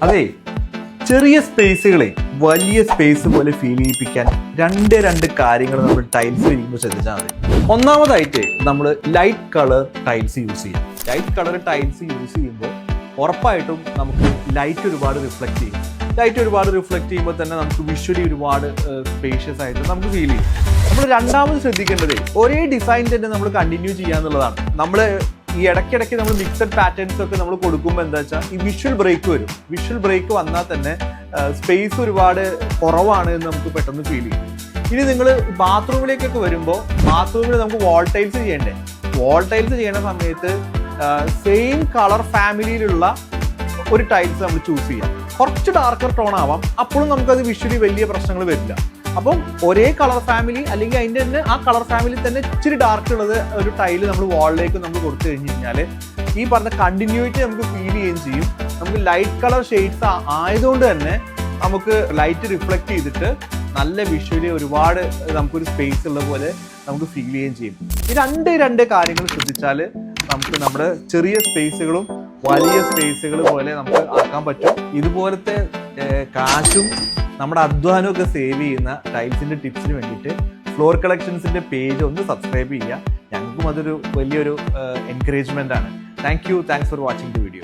അതെ, ചെറിയ സ്പേസുകളെ വലിയ സ്പേസ് പോലെ ഫീൽ ചെയ്യിപ്പിക്കാൻ രണ്ട് കാര്യങ്ങൾ നമ്മൾ ടൈൽസ് ഇരിക്കുമ്പോൾ ശ്രദ്ധിച്ചാൽ മതി. ഒന്നാമതായിട്ട് നമ്മൾ ലൈറ്റ് കളർ ടൈൽസ് യൂസ് ചെയ്യും. ലൈറ്റ് കളർ ടൈൽസ് യൂസ് ചെയ്യുമ്പോൾ ഉറപ്പായിട്ടും നമുക്ക് ലൈറ്റ് ഒരുപാട് റിഫ്ലക്ട് ചെയ്യും. ലൈറ്റ് ഒരുപാട് റിഫ്ലക്ട് ചെയ്യുമ്പോൾ തന്നെ നമുക്ക് വിഷ്വലി ഒരുപാട് സ്പേഷ്യസ് ആയിട്ട് നമുക്ക് ഫീൽ ചെയ്യും. നമ്മൾ രണ്ടാമത് ശ്രദ്ധിക്കേണ്ടത് ഒരേ ഡിസൈൻ തന്നെ നമ്മൾ കണ്ടിന്യൂ ചെയ്യുക എന്നുള്ളതാണ്. നമ്മൾ ഈ ഇടയ്ക്കിടയ്ക്ക് നമ്മൾ മിക്സഡ് പാറ്റേൺസ് ഒക്കെ നമ്മൾ കൊടുക്കുമ്പോൾ എന്താ വെച്ചാൽ ഈ വിഷ്വൽ ബ്രേക്ക് വരും. വിഷ്വൽ ബ്രേക്ക് വന്നാൽ തന്നെ സ്പേസ് ഒരുപാട് കുറവാണ് എന്ന് നമുക്ക് പെട്ടെന്ന് ഫീൽ ചെയ്യും. ഇനി നിങ്ങൾ ബാത്റൂമിലേക്കൊക്കെ വരുമ്പോൾ ബാത്റൂമിൽ നമുക്ക് വാൾ ടൈൽസ് ചെയ്യണ്ടേ? വാൾ ടൈൽസ് ചെയ്യുന്ന സമയത്ത് സെയിം കളർ ഫാമിലിയിലുള്ള ഒരു ടൈൽസ് നമ്മൾ ചൂസ് ചെയ്യാം. കുറച്ച് ഡാർക്കർ ടോൺ ആവാം, അപ്പോഴും നമുക്കത് വിഷ്വലി വലിയ പ്രശ്നങ്ങൾ വരില്ല. അപ്പം ഒരേ കളർ ഫാമിലി അല്ലെങ്കിൽ അതിൻ്റെ തന്നെ ആ കളർ ഫാമിലി തന്നെ ഇച്ചിരി ഡാർക്ക് ഉള്ളത് ഒരു ടൈല് നമ്മൾ വാളിലേക്ക് നമ്മൾ കൊടുത്തു കഴിഞ്ഞ് കഴിഞ്ഞാൽ ഈ പറഞ്ഞ കണ്ടിന്യൂറ്റി നമുക്ക് ഫീൽ ചെയ്യുകയും ചെയ്യും. നമുക്ക് ലൈറ്റ് കളർ ഷെയ്ഡ്സ് ആയതുകൊണ്ട് തന്നെ നമുക്ക് ലൈറ്റ് റിഫ്ലക്ട് ചെയ്തിട്ട് നല്ല വിഷ്വലി ഒരുപാട് നമുക്കൊരു സ്പേസ് ഉള്ള പോലെ നമുക്ക് ഫീൽ ചെയ്യുകയും ചെയ്യും. ഈ രണ്ട് കാര്യങ്ങൾ ശ്രദ്ധിച്ചാൽ നമുക്ക് നമ്മുടെ ചെറിയ സ്പേസുകളും വലിയ സ്പേസുകൾ പോലെ നമുക്ക് ആക്കാൻ പറ്റും. ഇതുപോലത്തെ കാശും നമ്മുടെ അധ്വാനമൊക്കെ സേവ് ചെയ്യുന്ന ടൈൽസിന്റെ ടിപ്സിന് വേണ്ടിയിട്ട് ഫ്ലോർ കളക്ഷൻസിന്റെ പേജ് ഒന്ന് സബ്സ്ക്രൈബ് ചെയ്യുക. ഞങ്ങൾക്കും അതൊരു വലിയൊരു എൻകറേജ്മെന്റ് ആണ്. Thanks for watching the video.